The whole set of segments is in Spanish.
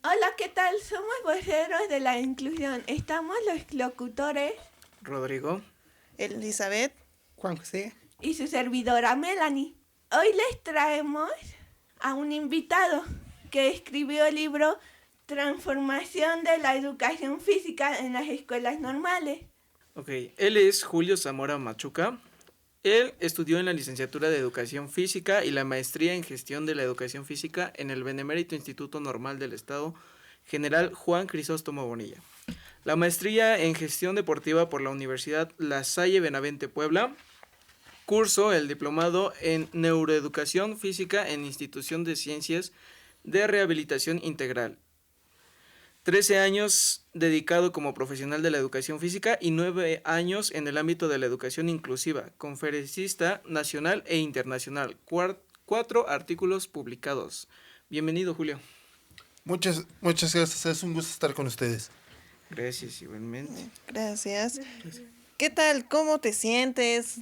Hola, ¿qué tal? Somos voceros de la inclusión. Estamos los locutores Rodrigo. Elizabeth. Juan José. y su servidora Melanie. Hoy les traemos a un invitado que escribió el libro Transformación de la educación física en las escuelas normales. Ok, él es Julio Zamora Machuca. Él estudió en la licenciatura de Educación Física y la maestría en Gestión de la Educación Física en el Benemérito Instituto Normal del Estado General Juan Crisóstomo Bonilla. La maestría en Gestión Deportiva por la Universidad La Salle Benavente Puebla. Cursó el diplomado en Neuroeducación Física en Institución de Ciencias de Rehabilitación Integral. 13 años dedicado como profesional de la educación física y 9 años en el ámbito de la educación inclusiva, conferencista nacional e internacional. 4 artículos publicados. Bienvenido, Julio. Muchas gracias, es un gusto estar con ustedes. Gracias, igualmente. Gracias. ¿Qué tal? ¿Cómo te sientes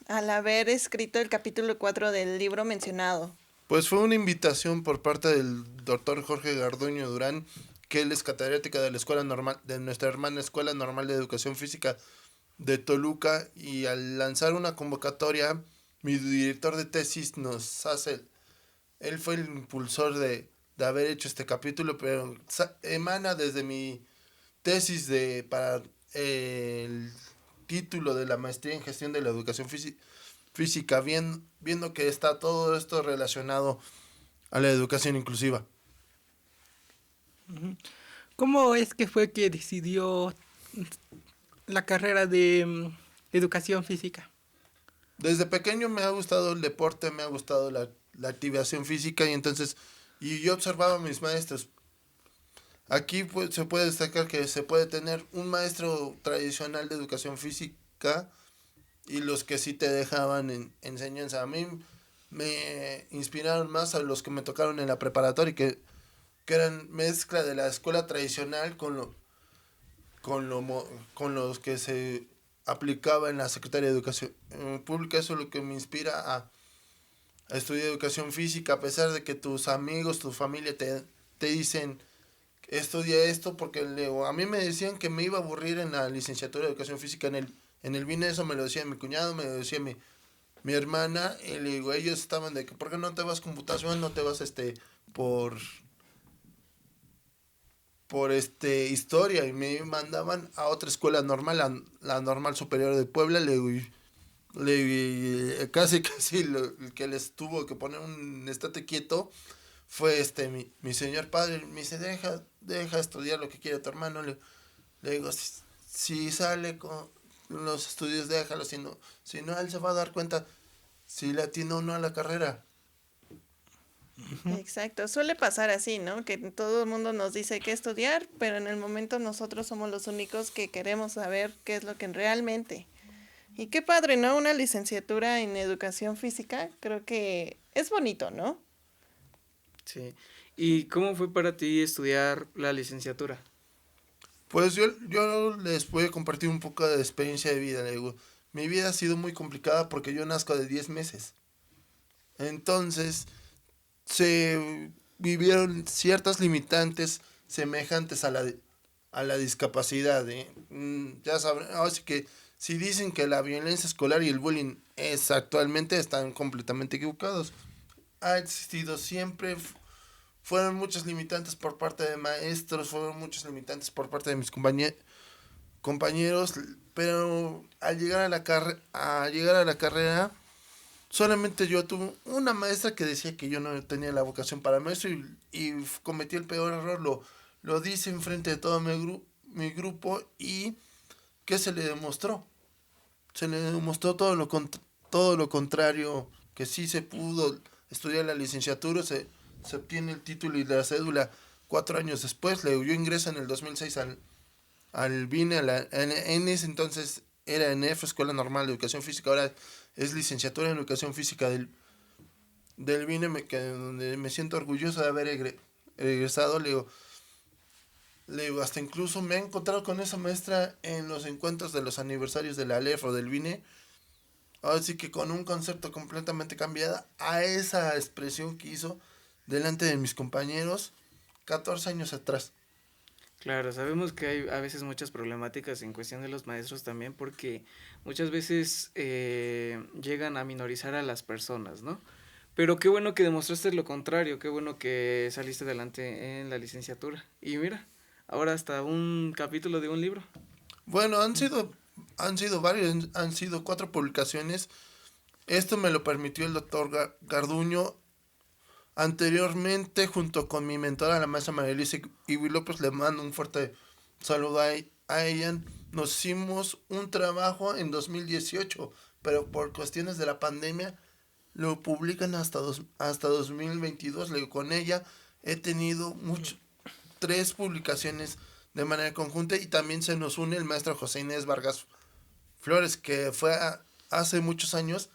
al haber escrito el capítulo 4 del libro mencionado? Pues fue una invitación por parte del doctor Jorge Garduño Durán, que él es catedrático de la escuela normal, de nuestra hermana Escuela Normal de Educación Física de Toluca, y al lanzar una convocatoria, mi director de tesis él fue el impulsor de haber hecho este capítulo, pero emana desde mi tesis para el título de la maestría en gestión de la educación física, viendo que está todo esto relacionado a la educación inclusiva. ¿Cómo es que fue que decidió la carrera de educación física? Desde pequeño me ha gustado el deporte, me ha gustado la activación física, y yo observaba a mis maestros. Aquí pues, se puede destacar que se puede tener un maestro tradicional de educación física y los que sí te dejaban enseñanza. A mí me inspiraron más a los que me tocaron en la preparatoria, que eran mezcla de la escuela tradicional con los que se aplicaba en la Secretaría de Educación Pública. Eso es lo que me inspira a estudiar educación física, a pesar de que tus amigos, tu familia te dicen estudia esto, porque a mí me decían que me iba a aburrir en la licenciatura de educación física en el BINE. Eso me lo decía mi cuñado, me lo decía mi hermana, y le digo, ellos estaban de que ¿por qué no te vas computación, no te vas por historia? Y me mandaban a otra escuela normal, la Normal Superior de Puebla. Le digo, casi el que les tuvo que poner un estate quieto fue mi señor padre. Me dice, deja estudiar lo que quiere tu hermano. Le digo, si sale con los estudios, déjalo, si no él se va a dar cuenta si le atina o no a la carrera. Exacto, suele pasar así, ¿no? Que todo el mundo nos dice qué estudiar, pero en el momento nosotros somos los únicos que queremos saber qué es lo que realmente. Y qué padre, ¿no? Una licenciatura en educación física, creo que es bonito, ¿no? Sí. ¿Y cómo fue para ti estudiar la licenciatura? Pues yo les voy a compartir un poco de experiencia de vida. Le digo, mi vida ha sido muy complicada porque yo nazco de 10 meses. Entonces, se vivieron ciertas limitantes semejantes a la discapacidad. Ya saben, así que si dicen que la violencia escolar y el bullying es actualmente, están completamente equivocados. Ha existido siempre, fueron muchas limitantes por parte de maestros, fueron muchas limitantes por parte de mis compañeros, pero al llegar a la carrera, solamente yo tuve una maestra que decía que yo no tenía la vocación para maestro, y cometí el peor error. Lo dice enfrente de todo mi grupo, y ¿qué se le demostró? Se le demostró todo lo contrario, que sí se pudo estudiar la licenciatura, se obtiene el título y la cédula 4 años después. Yo ingreso en el 2006 al BINE, en ese entonces era ENEF, Escuela Normal de Educación Física, ahora es licenciatura en Educación Física del BINE, donde me siento orgulloso de haber egresado. Le digo, hasta incluso me he encontrado con esa maestra en los encuentros de los aniversarios de la ALEF o del BINE. Así que con un concepto completamente cambiado a esa expresión que hizo delante de mis compañeros, 14 años atrás. Claro, sabemos que hay a veces muchas problemáticas en cuestión de los maestros también porque muchas veces llegan a minorizar a las personas, ¿no? Pero qué bueno que demostraste lo contrario, qué bueno que saliste adelante en la licenciatura. Y mira, ahora hasta un capítulo de un libro. Bueno, han sido varios, han sido 4 publicaciones. Esto me lo permitió el doctor Garduño. Anteriormente, junto con mi mentora, la maestra María Elisa Iwi López, le mando un fuerte saludo a ella. Nos hicimos un trabajo en 2018, pero por cuestiones de la pandemia lo publican hasta 2022. Con ella he tenido 3 publicaciones de manera conjunta y también se nos une el maestro José Inés Vargas Flores, que fue hace muchos años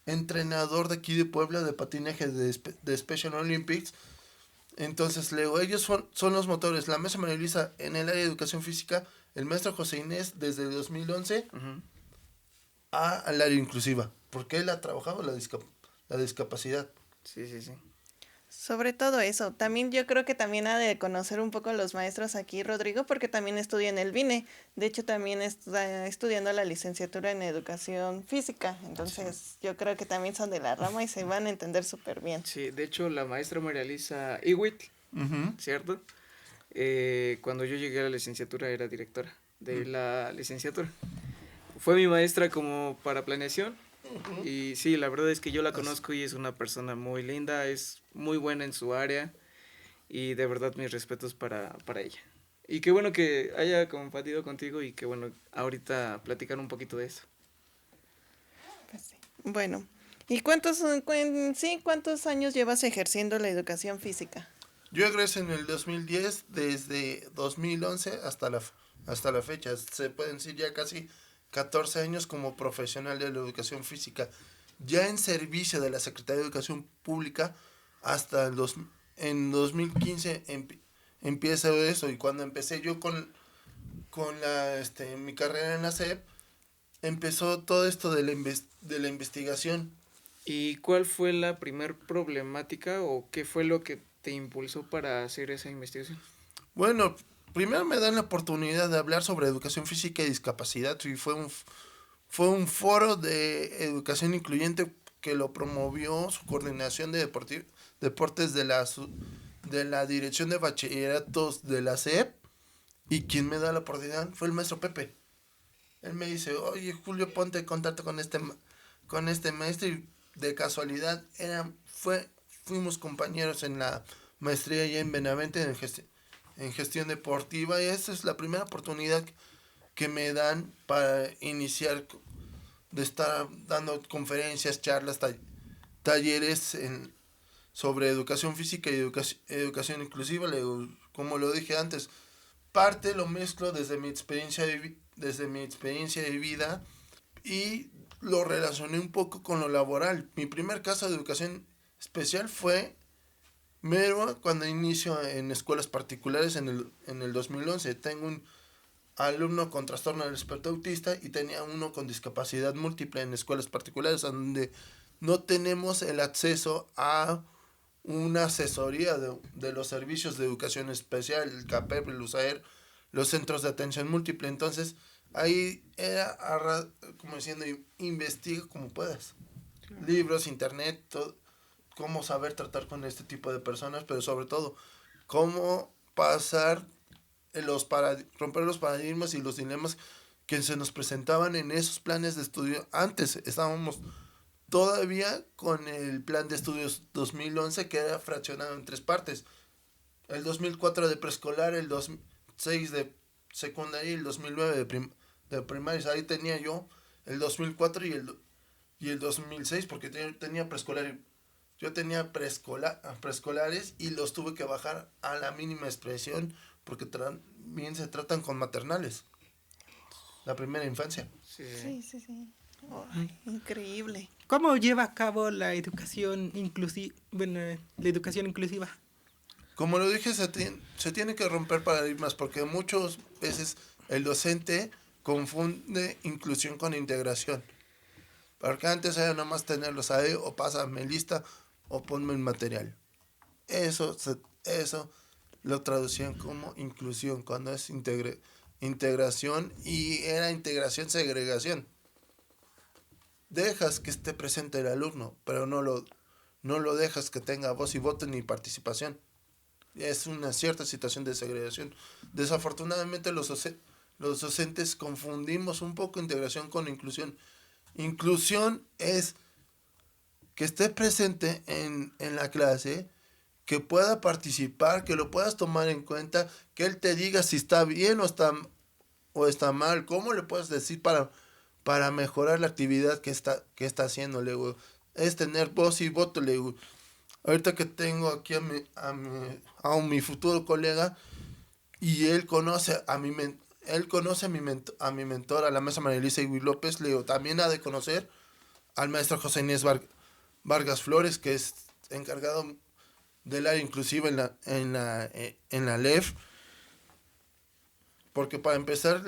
entrenador de aquí de Puebla de patinaje de Special Olympics. Entonces, luego ellos son los motores. La maestra María Luisa en el área de educación física, el maestro José Inés desde el 2011 al área inclusiva, porque él ha trabajado la discapacidad. Sí, sí, sí. Sobre todo eso, también yo creo que también ha de conocer un poco los maestros aquí, Rodrigo, porque también estudia en el BINE. De hecho, también está estudiando la licenciatura en educación física. Entonces, yo creo que también son de la rama y se van a entender súper bien. Sí, de hecho, la maestra María Elisa Iwit, ¿cierto? Cuando yo llegué a la licenciatura era directora de la licenciatura. Fue mi maestra como para planeación. Y sí, la verdad es que yo la conozco y es una persona muy linda, es muy buena en su área y de verdad mis respetos para ella. Y qué bueno que haya compartido contigo y qué bueno ahorita platicar un poquito de eso. Pues sí. Bueno, ¿y cuántos años llevas ejerciendo la educación física? Yo egresé en el 2010, desde 2011 hasta la fecha. Se pueden decir ya casi 14 años como profesional de la educación física, ya en servicio de la Secretaría de Educación Pública hasta en 2015 empieza eso. Y cuando empecé yo con mi carrera en la SEP, empezó todo esto de la investigación. ¿Y cuál fue la primer problemática o qué fue lo que te impulsó para hacer esa investigación? Bueno, primero me dan la oportunidad de hablar sobre educación física y discapacidad y fue un foro de educación incluyente que lo promovió su coordinación de deportes de la Dirección de Bachilleratos de la SEP, y quien me da la oportunidad fue el maestro Pepe. Él me dice, oye Julio, ponte en contacto con este maestro, y de casualidad fuimos compañeros en la maestría allá en Benavente en gestión deportiva, y esta es la primera oportunidad que me dan para iniciar, de estar dando conferencias, charlas, talleres sobre educación física y educación inclusiva. Como lo dije antes, parte lo mezclo desde mi experiencia de vida y lo relacioné un poco con lo laboral. Mi primer caso de educación especial fue mero cuando inicio en escuelas particulares en el 2011. Tengo un alumno con trastorno del espectro autista y tenía uno con discapacidad múltiple en escuelas particulares, donde no tenemos el acceso a una asesoría de los servicios de educación especial, el CAPEP, el USAER, los centros de atención múltiple. Entonces, ahí era, como diciendo, investiga como puedas. Claro. Libros, internet, todo, cómo saber tratar con este tipo de personas, pero sobre todo, cómo pasar romper los paradigmas y los dilemas que se nos presentaban en esos planes de estudio. Antes estábamos todavía con el plan de estudios 2011, que era fraccionado en 3 partes. El 2004 de preescolar, el 2006 de secundaria y el 2009 de primaria. Ahí tenía yo el 2004 y el 2006, porque tenía preescolar. Yo tenía preescolares y los tuve que bajar a la mínima expresión, porque también se tratan con maternales. La primera infancia. Sí. Oh, increíble. ¿Cómo lleva a cabo la educación inclusiva? Bueno, la educación inclusiva. Como lo dije, se tiene que romper paradigmas, porque muchas veces el docente confunde inclusión con integración. Porque antes era nomás tenerlos ahí, o pásame lista, o ponme el material. Eso lo traducían como inclusión, cuando es integración, y era integración, segregación. Dejas que esté presente el alumno, pero no lo dejas que tenga voz y voto ni participación. Es una cierta situación de segregación. Desafortunadamente los docentes confundimos un poco integración con inclusión. Inclusión es que esté presente en la clase, que pueda participar, que lo puedas tomar en cuenta, que él te diga si está bien o está mal, cómo le puedes decir para mejorar la actividad que está haciendo. Le digo, es tener voz y voto. Le digo, ahorita que tengo aquí a mi futuro colega, y él conoce a a mi mentor, a la maestra María Elisa Igui López, le digo, también ha de conocer al maestro José Inés Vargas Flores, que es encargado del área inclusiva en la LEF. Porque para empezar,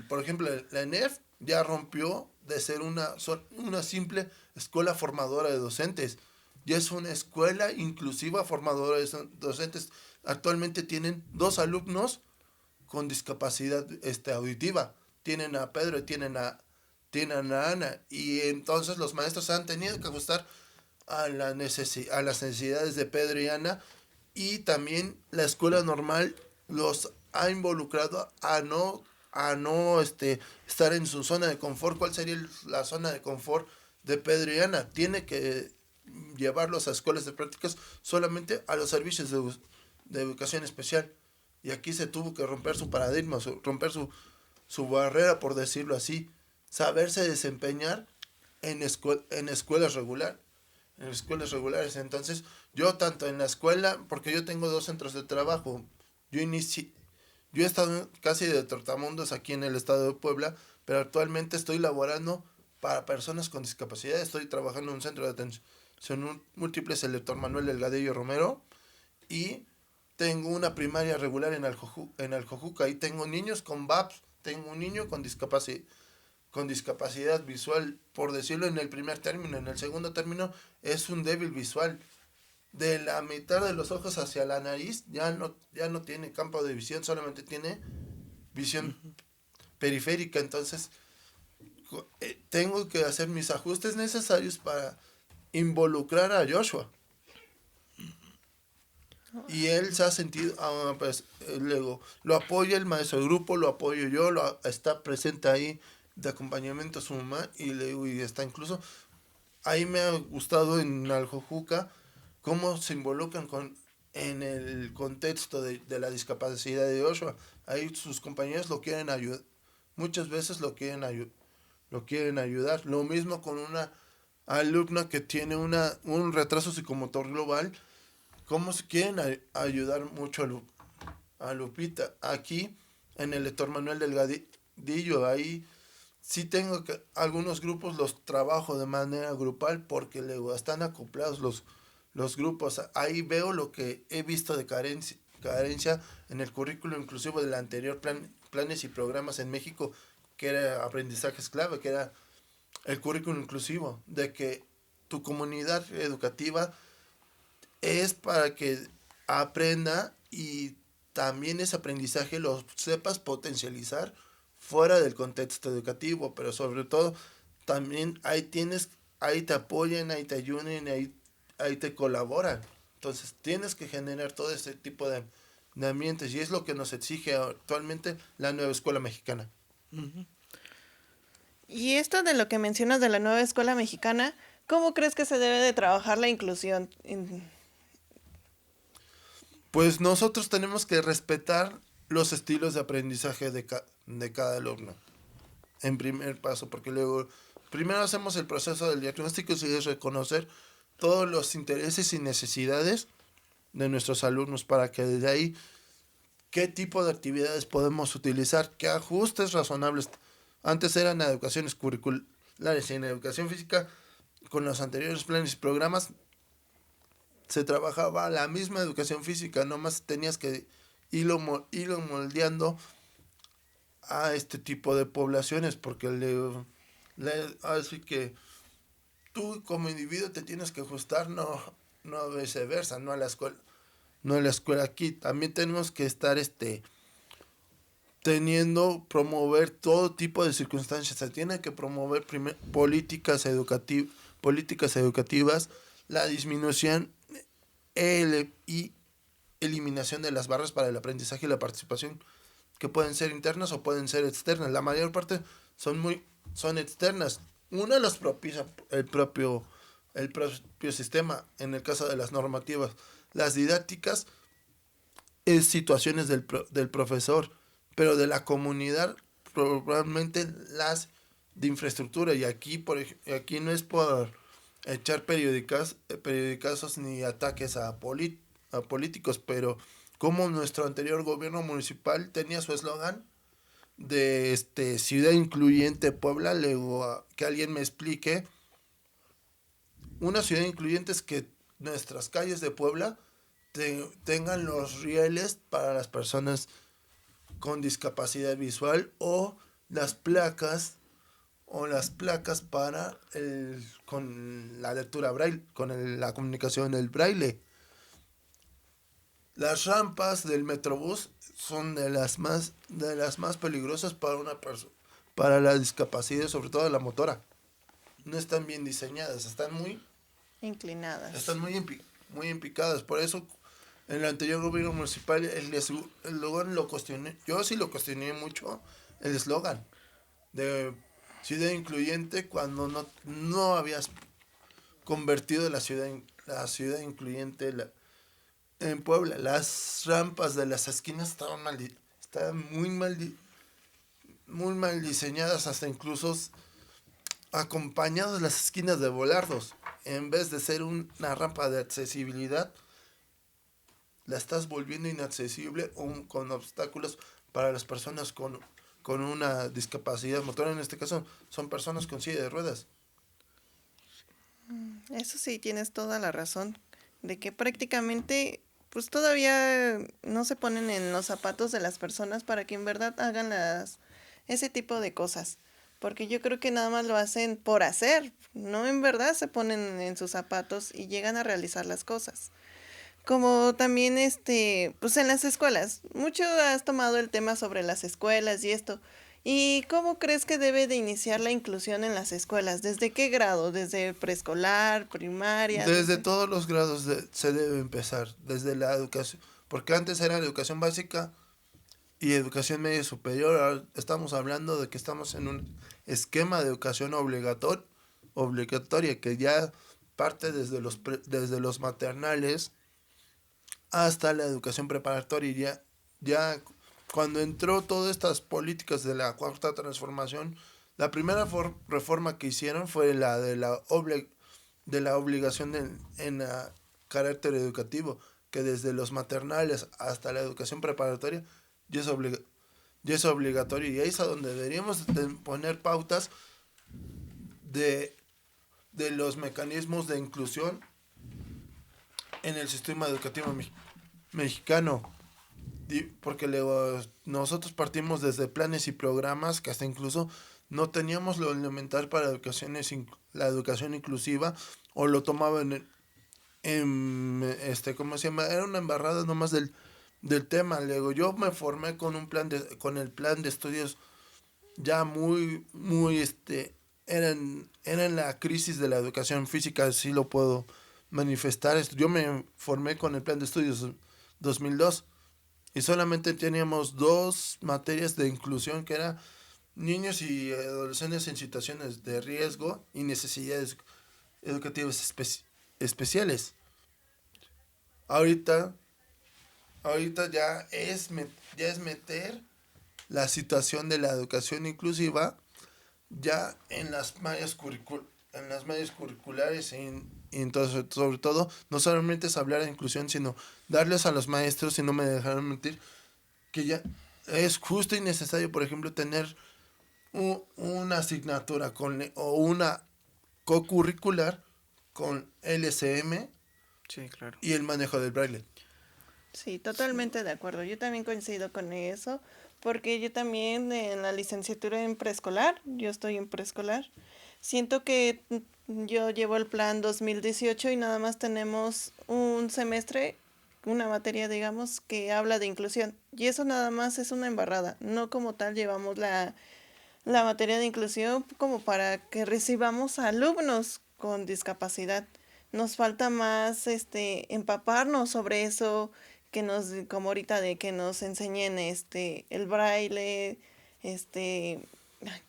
por ejemplo, la ENEF ya rompió de ser una simple escuela formadora de docentes. Ya es una escuela inclusiva formadora de docentes. Actualmente tienen 2 alumnos con discapacidad auditiva. Tienen a Pedro y tienen a Ana. Y entonces los maestros han tenido que ajustar a las necesidades de Pedro y Ana. Y también la escuela normal los ha involucrado a no estar en su zona de confort. ¿Cuál sería la zona de confort de Pedro y Ana? Tiene que llevarlos a escuelas de prácticas solamente a los servicios de educación especial. Y aquí se tuvo que romper su paradigma, romper su barrera, por decirlo así. Saberse desempeñar en escuelas regulares. Entonces, yo tanto en la escuela, porque yo tengo 2 centros de trabajo, yo he estado casi de trotamundos aquí en el estado de Puebla, pero actualmente estoy laborando para personas con discapacidad. Estoy trabajando en un centro de atención múltiple, el Dr. Manuel Delgadillo Romero, y tengo una primaria regular en Aljojuca, y tengo niños con VAPS, tengo un niño con discapacidad visual, por decirlo, en el primer término. En el segundo término es un débil visual. De la mitad de los ojos hacia la nariz ya no tiene campo de visión, solamente tiene visión periférica. Entonces tengo que hacer mis ajustes necesarios para involucrar a Joshua. Y él se ha sentido, pues luego lo apoya el maestro de grupo, lo apoyo yo, está presente ahí de acompañamiento a su mamá, y está incluso, ahí me ha gustado en Aljojuca cómo se involucran en el contexto de la discapacidad de Joshua. Ahí sus compañeros lo quieren ayudar, muchas veces lo quieren ayudar. Lo mismo con una alumna que tiene un retraso psicomotor global, cómo se quieren ayudar mucho a Lupita. Aquí en el Dr. Manuel Delgadillo, ahí sí tengo que algunos grupos los trabajo de manera grupal, porque luego están acoplados los grupos. Ahí veo lo que he visto de carencia en el currículo inclusivo del anterior planes y programas en México, que era aprendizajes clave, que era el currículo inclusivo, de que tu comunidad educativa es para que aprenda, y también ese aprendizaje lo sepas potencializar fuera del contexto educativo, pero sobre todo también ahí te apoyan, ahí te ayudan, ahí te colaboran. Entonces tienes que generar todo este tipo de ambientes, y es lo que nos exige actualmente la nueva escuela mexicana. Ujú. Y esto de lo que mencionas de la nueva escuela mexicana, ¿cómo crees que se debe de trabajar la inclusión? Pues nosotros tenemos que respetar los estilos de aprendizaje de cada alumno, en primer paso, porque luego primero hacemos el proceso del diagnóstico, y es reconocer todos los intereses y necesidades de nuestros alumnos, para que desde ahí qué tipo de actividades podemos utilizar, qué ajustes razonables. Antes eran educaciones curriculares, y en educación física, con los anteriores planes y programas, se trabajaba la misma educación física, nomás tenías que irlo moldeando a este tipo de poblaciones, porque así que tú como individuo te tienes que ajustar, no viceversa, no a la escuela. no en la escuela aquí. También tenemos que estar promover todo tipo de circunstancias. Se tiene que promover políticas educativas, la disminución y eliminación de las barreras para el aprendizaje y la participación, que pueden ser internas o pueden ser externas. La mayor parte son externas. Una las propicia el propio sistema. En el caso de las normativas, las didácticas es situaciones del profesor, pero de la comunidad probablemente las de infraestructura. Y aquí aquí no es por echar periodicazos ni ataques a políticos, pero como nuestro anterior gobierno municipal tenía su eslogan de ciudad incluyente Puebla. Luego que alguien me explique. Una ciudad incluyente es que nuestras calles de Puebla tengan los rieles para las personas con discapacidad visual, o las placas para con la lectura braille, con la comunicación del braille. Las rampas del Metrobús son de las más peligrosas para la discapacidad, sobre todo la motora. No están bien diseñadas, están muy Inclinadas. están muy impicadas. Por eso en el anterior gobierno municipal el eslogan lo cuestioné. Yo sí lo cuestioné mucho, el eslogan de ciudad incluyente, cuando no habías convertido la ciudad incluyente en Puebla. Las rampas de las esquinas estaban muy mal diseñadas, hasta incluso acompañados las esquinas de volardos. En vez de ser una rampa de accesibilidad, la estás volviendo inaccesible, con obstáculos para las personas con una discapacidad motora. En este caso son personas con silla de ruedas. Eso sí, tienes toda la razón, de que prácticamente pues todavía no se ponen en los zapatos de las personas para que en verdad hagan ese tipo de cosas. Porque yo creo que nada más lo hacen por hacer, no en verdad se ponen en sus zapatos y llegan a realizar las cosas. Como también pues en las escuelas, mucho has tomado el tema sobre las escuelas y esto. ¿Y cómo crees que debe de iniciar la inclusión en las escuelas? ¿Desde qué grado? ¿Desde preescolar, primaria? Desde todos los grados se debe empezar, desde la educación, porque antes era educación básica y educación media superior. Ahora estamos hablando de que estamos en un esquema de educación obligatoria, que ya parte desde los maternales hasta la educación preparatoria. Ya cuando entró todas estas políticas de la Cuarta Transformación, la primera reforma que hicieron fue la de la obligación en carácter educativo, que desde los maternales hasta la educación preparatoria ya es obligatorio, y ahí es a donde deberíamos poner pautas de los mecanismos de inclusión en el sistema educativo mexicano. Porque luego nosotros partimos desde planes y programas que hasta incluso no teníamos lo elemental para la educación inclusiva, o lo tomaban ¿cómo se llama? Era una embarrada nomás del tema. Luego yo me formé con el plan de estudios ya era en la crisis de la educación física, así lo puedo manifestar. Yo me formé con el plan de estudios 2002, y solamente teníamos 2 materias de inclusión, que era niños y adolescentes en situaciones de riesgo y necesidades educativas especiales. Ahorita ya es meter la situación de la educación inclusiva ya en las mallas curriculares, y entonces, sobre todo, no solamente es hablar de inclusión, sino darles a los maestros, si no me dejaron mentir, que ya es justo y necesario, por ejemplo, tener una asignatura o una co-curricular con LCM. Sí, claro. Y el manejo del braille. Sí, totalmente de acuerdo. Yo también coincido con eso, porque yo también en la licenciatura en preescolar, yo estoy en preescolar, siento que yo llevo el plan 2018 y nada más tenemos un semestre una materia, digamos, que habla de inclusión. Y eso nada más es una embarrada. No como tal llevamos la materia de inclusión como para que recibamos alumnos con discapacidad. Nos falta más empaparnos sobre eso, que nos, como ahorita de que nos enseñen el braille,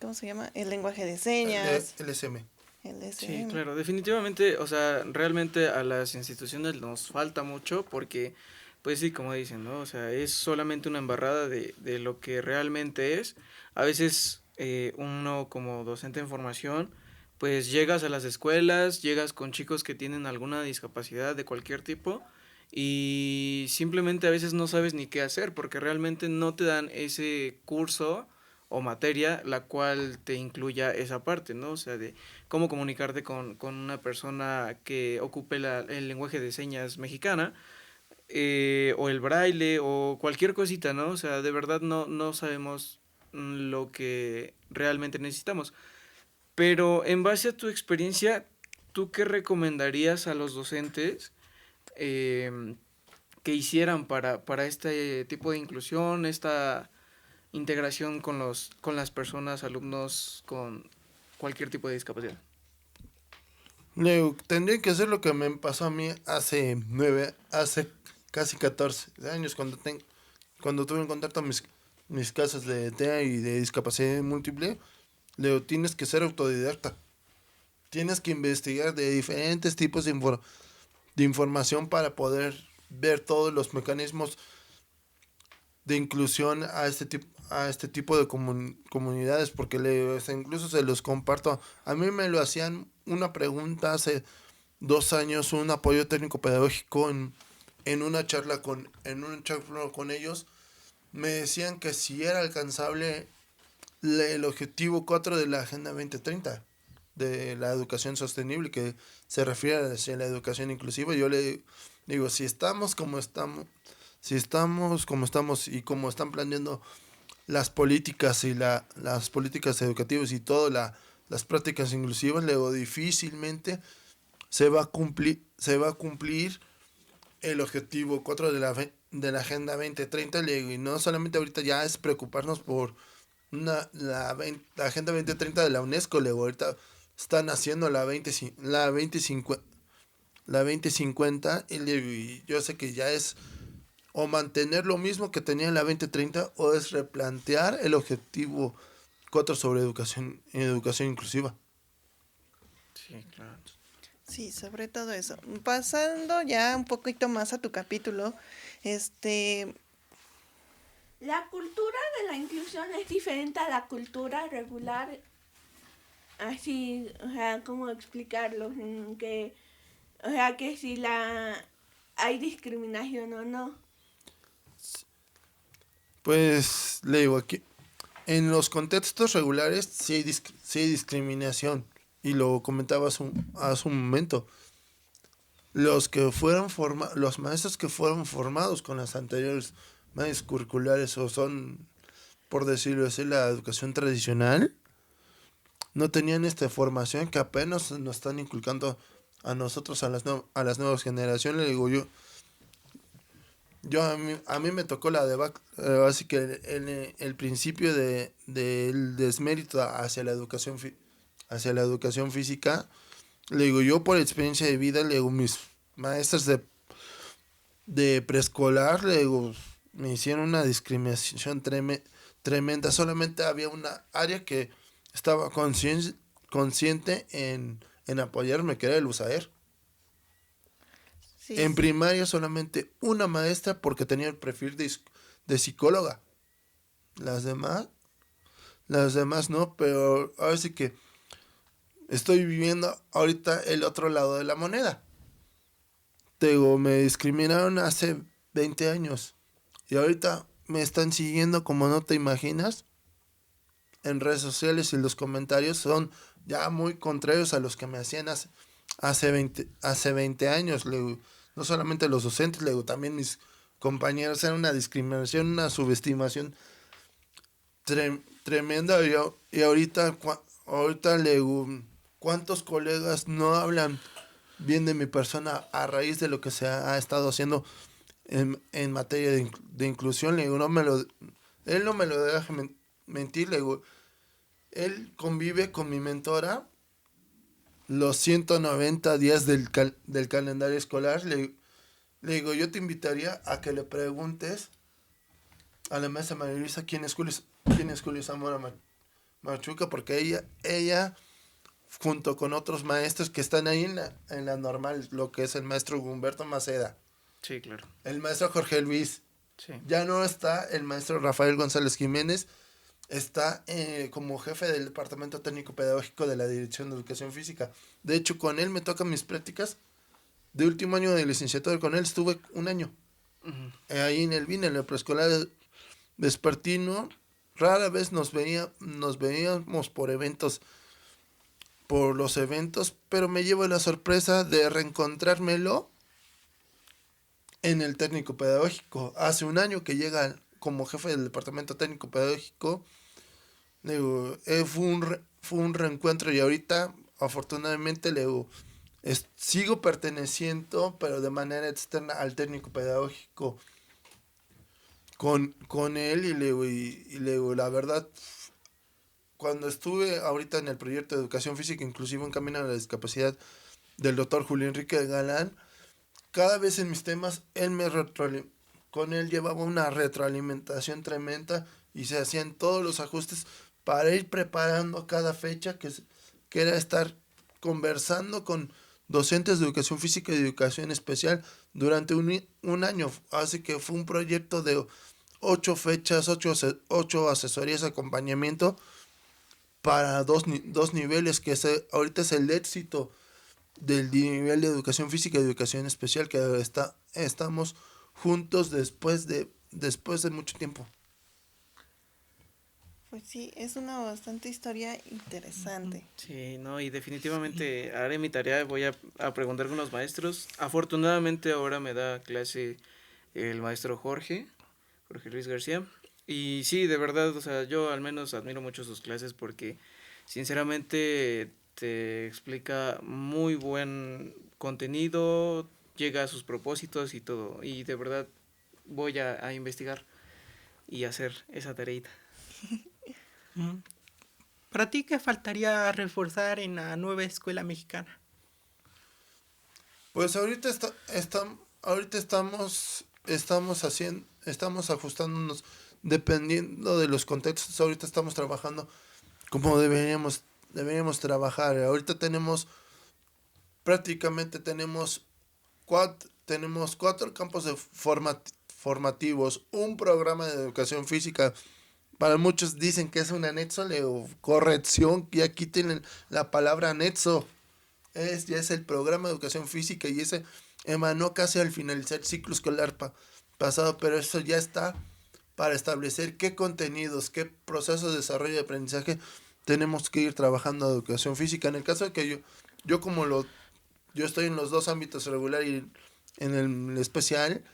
¿cómo se llama? El lenguaje de señas, LSM. el Sí, SM. claro, definitivamente, o sea, realmente a las instituciones nos falta mucho porque, pues sí, como dicen, ¿no? O sea, es solamente una embarrada de lo que realmente es. A veces uno como docente en formación, pues llegas a las escuelas, llegas con chicos que tienen alguna discapacidad de cualquier tipo y simplemente a veces no sabes ni qué hacer porque realmente no te dan ese curso o materia la cual te incluya esa parte, ¿no? O sea, de cómo comunicarte con una persona que ocupe el lenguaje de señas mexicana, o el braille, o cualquier cosita, ¿no? O sea, de verdad no sabemos lo que realmente necesitamos. Pero en base a tu experiencia, ¿tú qué recomendarías a los docentes que hicieran para este tipo de inclusión, esta integración con las personas, alumnos con cualquier tipo de discapacidad? Tendría que hacer lo que me pasó a mí hace casi 14 años cuando tuve en contacto mis casos de TEA y de discapacidad múltiple. Tienes que ser autodidacta. Tienes que investigar de diferentes tipos de información para poder ver todos los mecanismos de inclusión a este tipo de comunidades, porque incluso se los comparto. A mí me lo hacían una pregunta hace 2 años, un apoyo técnico pedagógico en una charla con ellos. Me decían que si era alcanzable el objetivo 4 de la Agenda 2030 de la educación sostenible, que se refiere hacia la educación inclusiva. Yo le digo, si estamos como estamos y como están planeando las políticas y las políticas educativas y todas las prácticas inclusivas, luego difícilmente se va a cumplir el objetivo 4 de la Agenda 2030. Y no solamente ahorita ya es preocuparnos por la Agenda 2030 de la UNESCO. Luego ahorita están haciendo la 2050 y yo sé que ya es o mantener lo mismo que tenía en la 2030 o es replantear el objetivo 4 sobre educación inclusiva. Sí, claro. Sí, sobre todo eso. Pasando ya un poquito más a tu capítulo, La cultura de la inclusión es diferente a la cultura regular. Así, o sea, ¿cómo explicarlo? O sea, que si hay discriminación o no. Pues le digo aquí, en los contextos regulares sí hay discriminación, y lo comentaba hace un momento. Los maestros que fueron formados con las anteriores medios curriculares, o son, por decirlo así, la educación tradicional, no tenían esta formación que apenas nos están inculcando a nosotros, a las nuevas generaciones. Le digo a mí me tocó así que el principio del desmérito hacia la educación física. Le digo, yo por experiencia de vida, le digo, mis maestras de preescolar, le digo, me hicieron una discriminación tremenda. Solamente había una área que estaba consciente en apoyarme, que era el USAER. sí, En primaria solamente una maestra, porque tenía el perfil de psicóloga. Las demás no, pero ahora sí que estoy viviendo ahorita el otro lado de la moneda. Te digo, me discriminaron hace 20 años y ahorita me están siguiendo como no te imaginas en redes sociales, y los comentarios son ya muy contrarios a los que me hacían hace 20 años. No solamente los docentes, también mis compañeros. Era una discriminación, una subestimación tremenda. Y ahorita ¿cuántos colegas no hablan bien de mi persona a raíz de lo que se ha estado haciendo en materia de inclusión. Le digo, él no me lo deja mentir. Le digo, él convive con mi mentora los 190 días del calendario escolar. Le digo, yo te invitaría a que le preguntes a la maestra María Luisa quién es Julio Zamora Machuca, porque ella junto con otros maestros que están ahí en la normal, lo que es el maestro Humberto Maceda, Sí, claro. el maestro Jorge Luis, Sí. ya no está el maestro Rafael González Jiménez, está como jefe del Departamento Técnico Pedagógico de la Dirección de Educación Física. De hecho, con él me tocan mis prácticas de último año de licenciatura. Con él estuve un año. Ahí en el BIN, en el preescolar vespertino. Rara vez nos veíamos por los eventos, pero me llevo la sorpresa de reencontrármelo en el técnico pedagógico. Hace un año que llega como jefe del Departamento Técnico Pedagógico. Digo, fue un reencuentro y ahorita, afortunadamente, sigo perteneciendo, pero de manera externa, al técnico pedagógico con él. Y le digo, la verdad, cuando estuve ahorita en el proyecto de educación física inclusiva en Camino a la Discapacidad del doctor Julio Enrique Galán, cada vez en mis temas, con él llevaba una retroalimentación tremenda y se hacían todos los ajustes para ir preparando cada fecha, que era estar conversando con docentes de educación física y de educación especial durante un año. Así que fue un proyecto de 8 fechas, 8 asesorías, acompañamiento para dos niveles, que ahorita es el éxito del nivel de educación física y educación especial, que estamos juntos después de mucho tiempo. Pues sí, es una bastante historia interesante. Sí, no, y definitivamente haré mi tarea, voy a preguntar con los maestros. Afortunadamente ahora me da clase el maestro Jorge Luis García. Y sí, de verdad, o sea, yo al menos admiro mucho sus clases porque sinceramente te explica muy buen contenido, llega a sus propósitos y todo. Y de verdad voy a investigar y hacer esa tareita. ¿Para ti qué faltaría reforzar en la nueva escuela mexicana? Pues ahorita estamos ajustándonos dependiendo de los contextos. Ahorita estamos trabajando como deberíamos trabajar. Ahorita prácticamente tenemos 4 campos formativos, un programa de educación física. Para muchos dicen que es un anexo, corrección, y aquí tienen la palabra anexo. Ya es el programa de educación física y ese emanó casi al finalizar el ciclo escolar pasado, pero eso ya está para establecer qué contenidos, qué procesos de desarrollo y aprendizaje tenemos que ir trabajando en educación física. En el caso de que yo estoy en los dos ámbitos, regular y en el especial,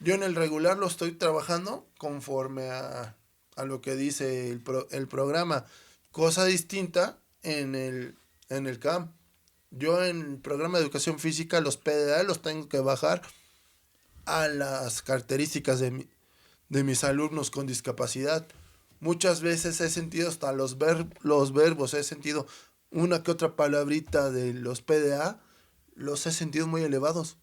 yo en el regular lo estoy trabajando conforme a lo que dice el programa, cosa distinta en el CAM. Yo en el programa de educación física los PDA los tengo que bajar a las características de mis alumnos con discapacidad. Muchas veces he sentido hasta los verbos, he sentido una que otra palabrita de los PDA, los he sentido muy elevados.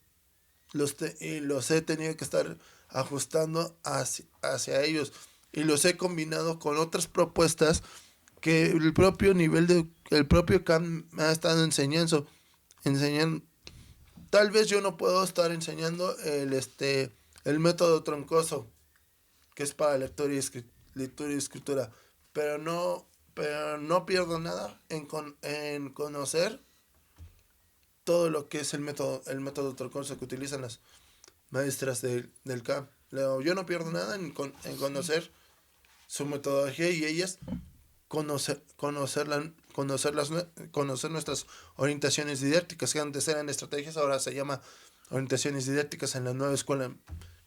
Y los he tenido que estar ajustando hacia ellos. Y los he combinado con otras propuestas que el propio CAM me ha estado enseñando. Tal vez yo no puedo estar enseñando el método troncoso, que es para lectura y escritura, pero no pierdo nada en conocer todo lo que es el método troncoso que utilizan las maestras del CAM. Yo no pierdo nada en conocer su metodología y ellas conocer nuestras orientaciones didácticas, que antes eran estrategias, ahora se llama orientaciones didácticas en la nueva escuela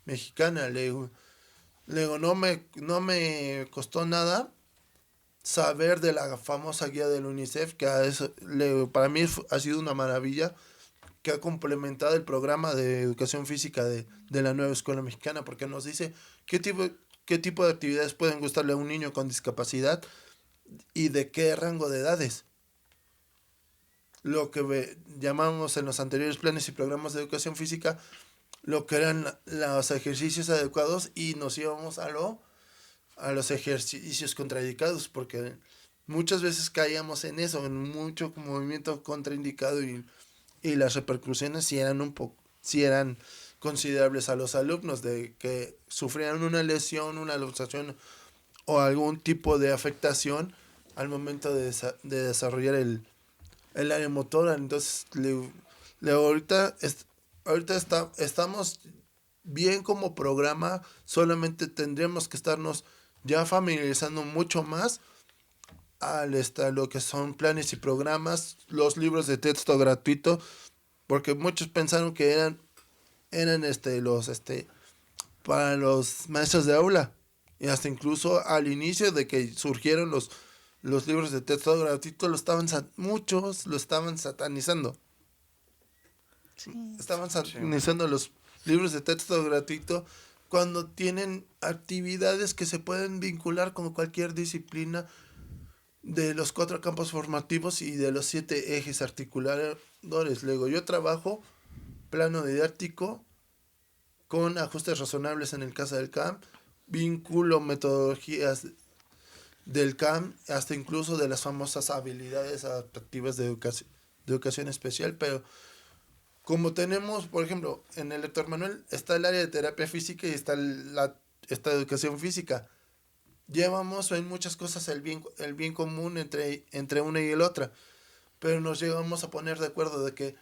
mexicana. Le digo, no me costó nada saber de la famosa guía del UNICEF, que para mí ha sido una maravilla, que ha complementado el programa de educación física de la nueva escuela mexicana, porque nos dice qué tipo de actividades pueden gustarle a un niño con discapacidad y de qué rango de edades. Lo que llamamos en los anteriores planes y programas de educación física, lo que eran los ejercicios adecuados, y nos íbamos a los ejercicios contraindicados, porque muchas veces caíamos en eso, en mucho movimiento contraindicado, y las repercusiones sí eran considerables a los alumnos, de que sufrieran una lesión, una luxación o algún tipo de afectación al momento de desarrollar el área motora. Entonces, ahorita estamos bien como programa, solamente tendríamos que estarnos ya familiarizando mucho más a lo que son planes y programas, los libros de texto gratuito, porque muchos pensaron que eran para los maestros de aula, y hasta incluso al inicio de que surgieron los libros de texto gratuito, muchos lo estaban satanizando. Sí. Estaban satanizando los libros de texto gratuito cuando tienen actividades que se pueden vincular con cualquier disciplina de los 4 campos formativos y de los 7 ejes articuladores. Luego, yo trabajo plano didáctico con ajustes razonables en el caso del CAM, vinculo metodologías del CAM, hasta incluso de las famosas habilidades adaptativas de educación especial. Pero como tenemos, por ejemplo, en el Héctor Manuel está el área de terapia física y está educación física. Llevamos en muchas cosas el bien común entre una y la otra, pero nos llegamos a poner de acuerdo de que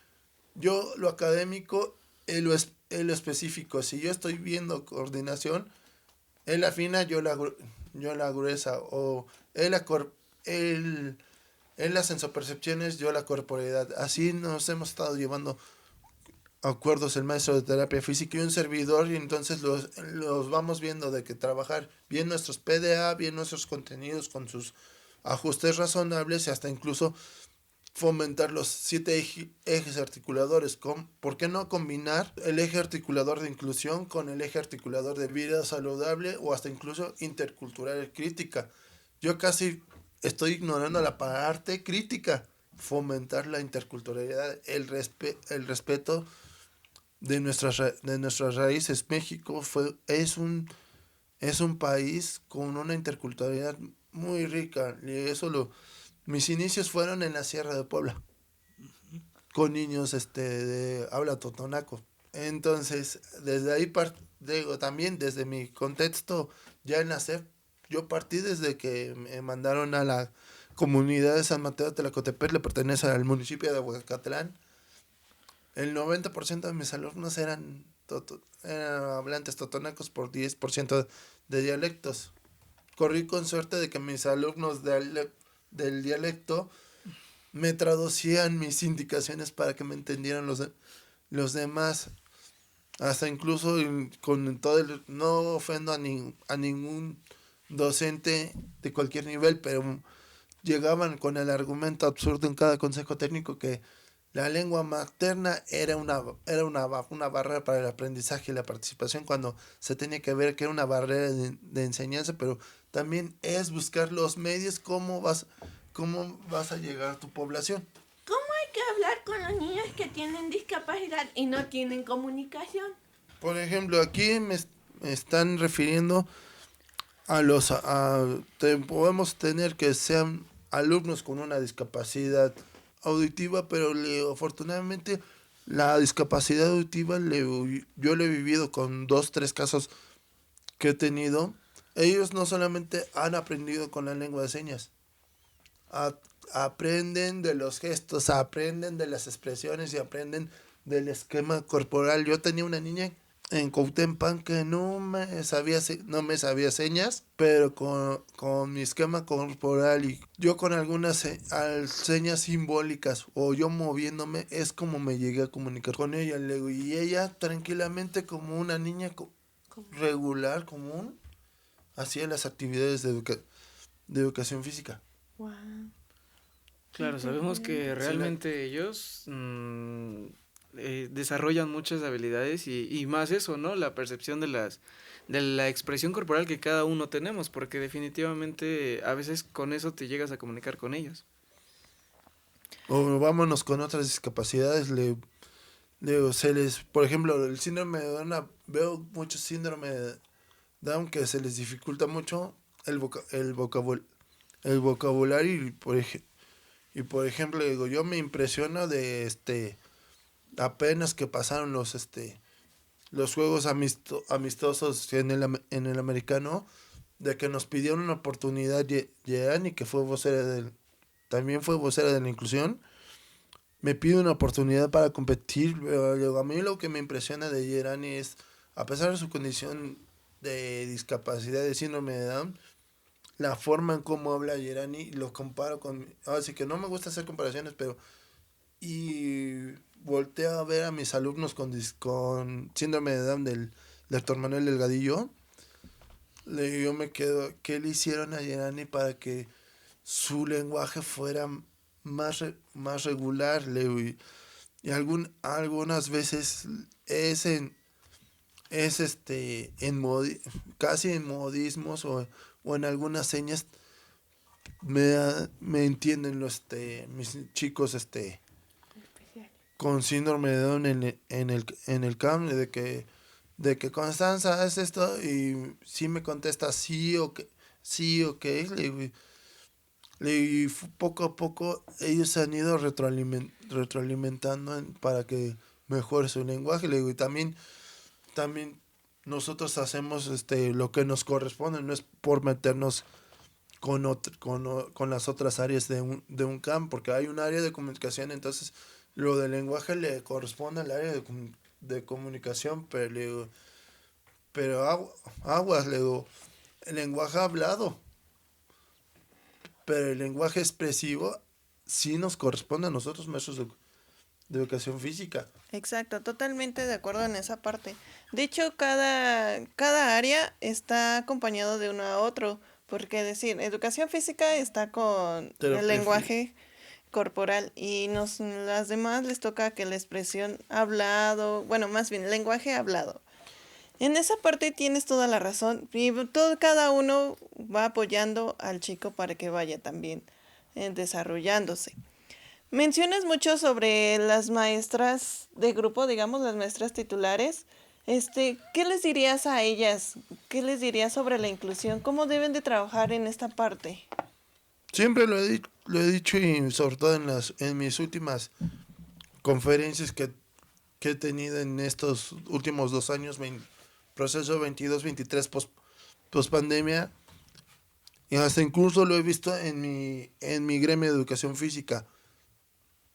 yo lo académico, él lo específico. Si yo estoy viendo coordinación, él afina, yo la gruesa, o él las sensopercepciones, yo la corporeidad. Así nos hemos estado llevando acuerdos el maestro de terapia física y un servidor, y entonces los vamos viendo de que trabajar bien nuestros PDA, bien nuestros contenidos con sus ajustes razonables, y hasta incluso fomentar los 7 ejes articuladores. ¿Por qué no combinar el eje articulador de inclusión con el eje articulador de vida saludable, o hasta incluso intercultural crítica? Yo casi estoy ignorando la parte crítica. Fomentar la interculturalidad, el respeto de nuestras raíces. México es un país con una interculturalidad muy rica, y mis inicios fueron en la Sierra de Puebla, con niños de habla totonaco. Entonces, desde ahí digo, también desde mi contexto ya en la SEP, yo partí desde que me mandaron a la comunidad de San Mateo de Tlacotepec, le pertenece al municipio de Huacatlán. El 90% de mis alumnos eran hablantes totonacos, por 10% de dialectos. Corrí con suerte de que mis alumnos del dialecto me traducían mis indicaciones para que me entendieran los demás. Hasta incluso con no ofendo a ningún docente de cualquier nivel, pero llegaban con el argumento absurdo en cada consejo técnico que la lengua materna era una barrera para el aprendizaje y la participación, cuando se tenía que ver que era una barrera de enseñanza. Pero también es buscar los medios, cómo vas a llegar a tu población. ¿Cómo hay que hablar con los niños que tienen discapacidad y no tienen comunicación? Por ejemplo, aquí me están refiriendo podemos tener que sean alumnos con una discapacidad auditiva, pero afortunadamente la discapacidad auditiva yo lo he vivido con 2-3 casos que he tenido. Ellos no solamente han aprendido con la lengua de señas, aprenden de los gestos, aprenden de las expresiones y aprenden del esquema corporal. Yo tenía una niña en Cuauhtémoc que no me sabía señas, pero con mi esquema corporal y yo con algunas señas simbólicas, o yo moviéndome, es como me llegué a comunicar con ella. Y ella tranquilamente, como una niña regular, común, hacía las actividades de educación física. Wow. Claro, sabemos que realmente ellos desarrollan muchas habilidades y más eso, ¿no? La percepción de la expresión corporal que cada uno tenemos, porque definitivamente a veces con eso te llegas a comunicar con ellos. O vámonos con otras discapacidades, por ejemplo, el síndrome de Down, veo muchos síndrome de Down que se les dificulta mucho el vocabulario y por ejemplo, digo, yo me impresiono de apenas que pasaron los juegos amistosos en el americano, de que nos pidieron una oportunidad Yerani, que fue también fue vocera de la inclusión, me pide una oportunidad para competir, pero a mí lo que me impresiona de Yerani es, a pesar de su condición de discapacidad de síndrome de Down, la forma en cómo habla Yerani, lo comparo con, así que no me gusta hacer comparaciones, pero y volteo a ver a mis alumnos con síndrome de Down del doctor Manuel Delgadillo, yo me quedo, ¿qué le hicieron a Yerani para que su lenguaje fuera más regular? Y algunas veces casi en modismos o en algunas señas me entienden mis chicos con síndrome de Down en el CAM, de que Constanza hace esto y sí me contesta sí o qué, y poco a poco ellos se han ido retroalimentando para que mejore su lenguaje. Le digo, y también nosotros hacemos lo que nos corresponde, no es por meternos con las otras áreas de un campo, porque hay un área de comunicación, entonces lo del lenguaje le corresponde al área de comunicación, pero aguas, le digo, el lenguaje hablado, pero el lenguaje expresivo sí nos corresponde a nosotros, maestros de educación física. Exacto, totalmente de acuerdo en esa parte. De hecho, cada área está acompañado de uno a otro, porque decir, educación física está con el lenguaje corporal y las demás les toca que la expresión hablado, bueno, más bien lenguaje hablado. En esa parte tienes toda la razón y cada uno va apoyando al chico para que vaya también desarrollándose. Mencionas mucho sobre las maestras de grupo, digamos, las maestras titulares. ¿Qué les dirías a ellas? ¿Qué les dirías sobre la inclusión? ¿Cómo deben de trabajar en esta parte? Siempre lo he dicho y sobre todo en mis últimas conferencias que he tenido en estos últimos 2 años, proceso 22-23 post pandemia, y hasta incluso lo he visto en mi gremio de educación física.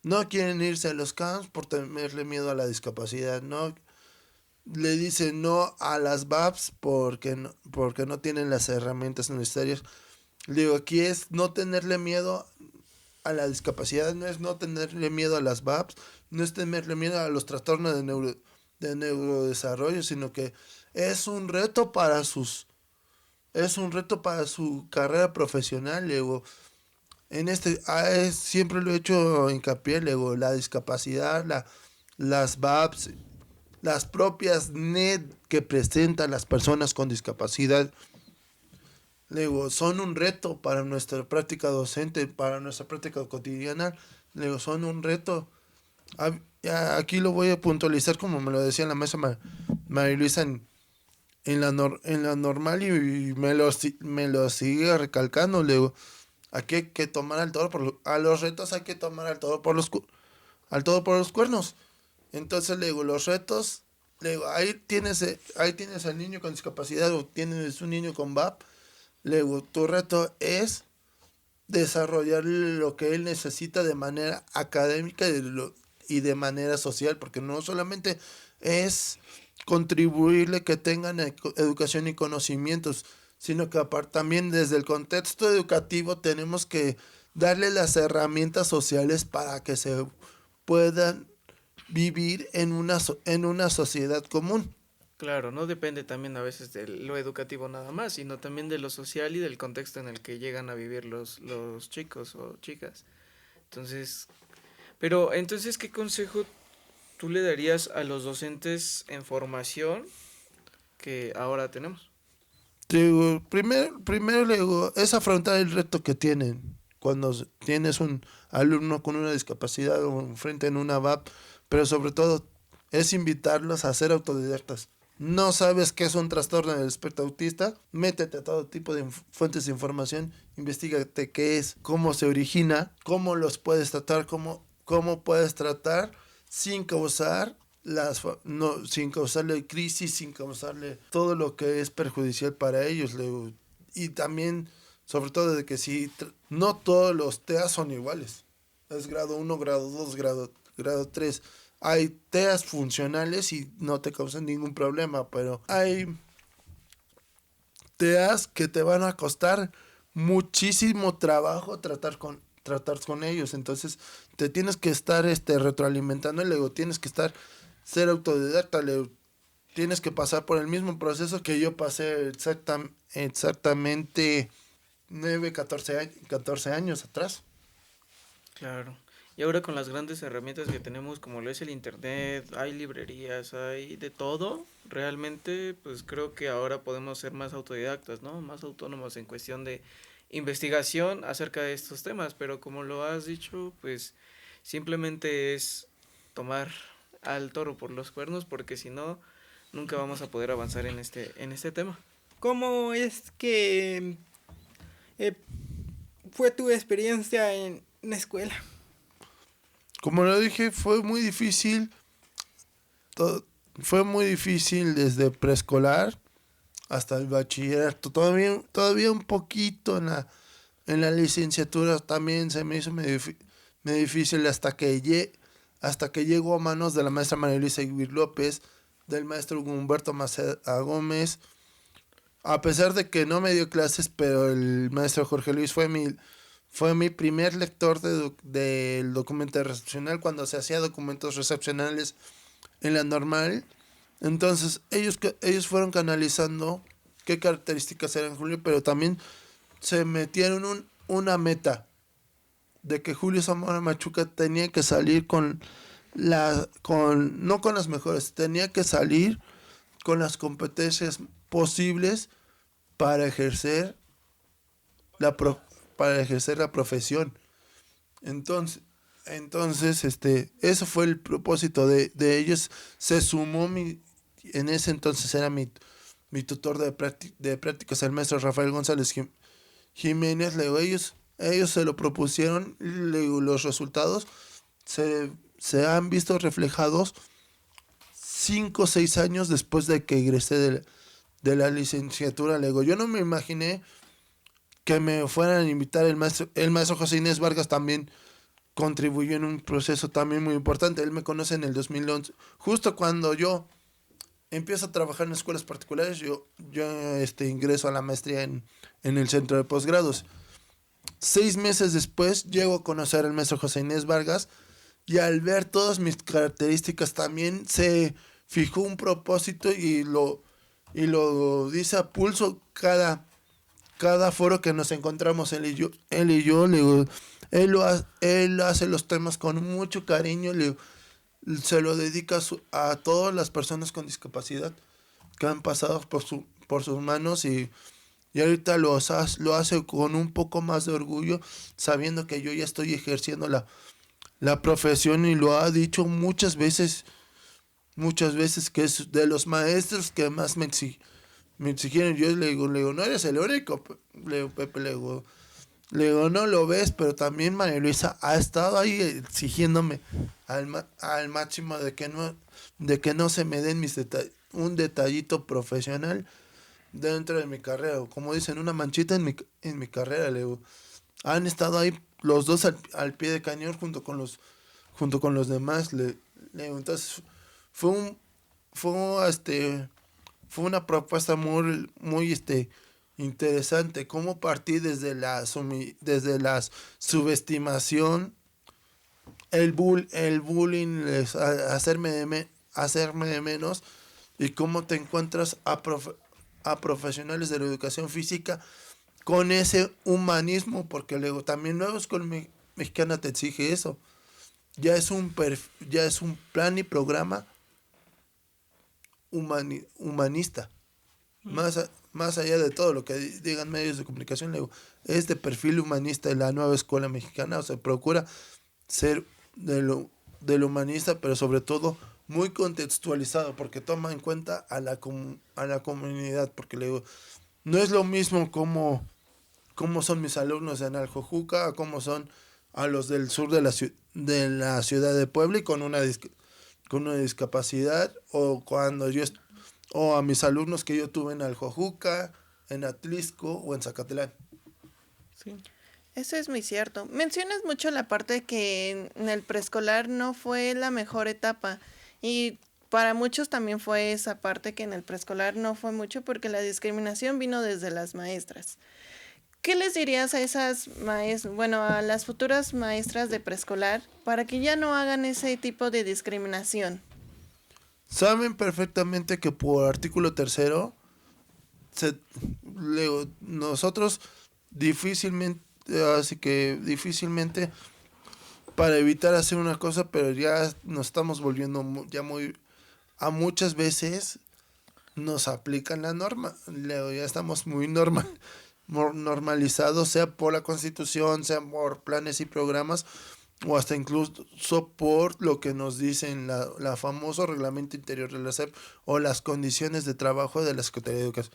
No quieren irse a los camps por tenerle miedo a la discapacidad, no le dicen no a las VAPs porque no tienen las herramientas necesarias. Le digo, aquí es no tenerle miedo a la discapacidad, no es no tenerle miedo a las VAPs, no es tenerle miedo a los trastornos de neurodesarrollo, sino que es un reto para su carrera profesional. Le digo, siempre lo he hecho hincapié, le digo, la discapacidad, las VAPs, las propias NED que presentan las personas con discapacidad, le digo, son un reto para nuestra práctica docente, para nuestra práctica cotidiana. Le digo, son un reto. Aquí lo voy a puntualizar como me lo decía la maestra María Luisa en la normal y me lo sigue recalcando. Le digo, aquí hay que tomar a los retos hay que tomar al toro por los cuernos. Entonces le digo, los retos, le digo, ahí tienes al niño con discapacidad o tienes un niño con VAP. Luego, tu reto es desarrollar lo que él necesita de manera académica y de manera social, porque no solamente es contribuirle que tengan educación y conocimientos, sino que aparte también desde el contexto educativo tenemos que darle las herramientas sociales para que se puedan vivir en una sociedad común. Claro, no depende también a veces de lo educativo nada más, sino también de lo social y del contexto en el que llegan a vivir los chicos o chicas. Entonces, ¿qué consejo tú le darías a los docentes en formación que ahora tenemos? Digo, primero le digo, es afrontar el reto que tienen. Cuando tienes un alumno con una discapacidad o enfrente en una VAP, pero sobre todo es invitarlos a ser autodidactas. No sabes qué es un trastorno del espectro autista, métete a todo tipo de fuentes de información, investigate qué es, cómo se origina, cómo los puedes tratar, cómo puedes tratar sin causar sin causarle crisis, sin causarle todo lo que es perjudicial para ellos. Y también, sobre todo, de que no todos los TEAs son iguales. Es grado 1, grado 2, grado 3. Hay TEAs funcionales y no te causan ningún problema, pero hay TEAs que te van a costar muchísimo trabajo tratar con ellos. Entonces te tienes que estar retroalimentando y luego tienes que ser autodidacta, tienes que pasar por el mismo proceso que yo pasé exactamente 14 años atrás. Claro. Y ahora con las grandes herramientas que tenemos, como lo es el internet, hay librerías, hay de todo, realmente pues creo que ahora podemos ser más autodidactas, ¿no? Más autónomos en cuestión de investigación acerca de estos temas, pero como lo has dicho, pues simplemente es tomar al toro por los cuernos, porque si no, nunca vamos a poder avanzar en este tema. ¿Cómo es que fue tu experiencia en la escuela? Como lo dije, fue muy difícil. Fue muy difícil desde preescolar hasta el bachillerato. Todavía un poquito en la licenciatura también se me hizo medio difícil hasta que llegó a manos de la maestra María Luisa Iguir López, del maestro Humberto Maceda Gómez. A pesar de que no me dio clases, pero el maestro Jorge Luis fue mi primer lector del documento recepcional cuando se hacía documentos recepcionales en la normal. Entonces ellos fueron canalizando qué características eran Julio, pero también se metieron una meta de que Julio Zamora Machuca tenía que salir no con las mejores, tenía que salir con las competencias posibles para ejercer la profesión. Entonces, eso fue el propósito de ellos. Se sumó en ese entonces era mi tutor de prácticas, el maestro Rafael González Jiménez. Luego ellos se lo propusieron, luego los resultados se han visto reflejados 5 o 6 años después de que egresé de la licenciatura. Luego yo no me imaginé que me fueran a invitar el maestro José Inés Vargas. También contribuyó en un proceso también muy importante. Él me conoce en el 2011, justo cuando yo empiezo a trabajar en escuelas particulares. Yo ingreso a la maestría en el centro de posgrados. 6 meses después llego a conocer al maestro José Inés Vargas, y al ver todas mis características también se fijó un propósito y lo dice a pulso cada foro que nos encontramos él y yo. Él hace los temas con mucho cariño, se lo dedica a todas las personas con discapacidad que han pasado por sus manos, y ahorita lo hace con un poco más de orgullo, sabiendo que yo ya estoy ejerciendo la profesión, y lo ha dicho muchas veces que es de los maestros que más me exigieron. Yo le digo, no eres el único, le digo, Pepe, le digo, no lo ves, pero también María Luisa ha estado ahí exigiéndome al máximo de que no se me den un detallito profesional dentro de mi carrera, como dicen, una manchita en mi carrera. Le digo, han estado ahí los dos al pie de cañón junto con los demás. Le digo, entonces fue una propuesta muy interesante, cómo partir desde la subestimación, el bullying, hacerme de menos, y cómo te encuentras a profesionales de la educación física con ese humanismo, porque luego también Nueva Escuela Mexicana te exige eso, ya es un plan y programa humanista. Más allá de todo lo que digan medios de comunicación, le digo, es de perfil humanista de la nueva escuela mexicana, o sea, procura ser de lo humanista, pero sobre todo muy contextualizado, porque toma en cuenta a la comunidad, porque le digo, no es lo mismo como son mis alumnos en Aljojuca, a cómo son a los del sur de la ciudad de Puebla y con una discapacidad, o a mis alumnos que yo tuve en Aljojuca, en Atlisco o en Zacatlán. Sí. Eso es muy cierto. Mencionas mucho la parte de que en el preescolar no fue la mejor etapa y para muchos también fue esa parte que en el preescolar no fue mucho porque la discriminación vino desde las maestras. ¿Qué les dirías a a las futuras maestras de preescolar para que ya no hagan ese tipo de discriminación? Saben perfectamente que por artículo 3 nosotros difícilmente, para evitar hacer una cosa, pero ya nos estamos volviendo a muchas veces nos aplican la norma, ya estamos muy normalizados, sea por la Constitución, sea por planes y programas, o hasta incluso por lo que nos dicen la famoso reglamento interior de la SEP o las condiciones de trabajo de la Secretaría de Educación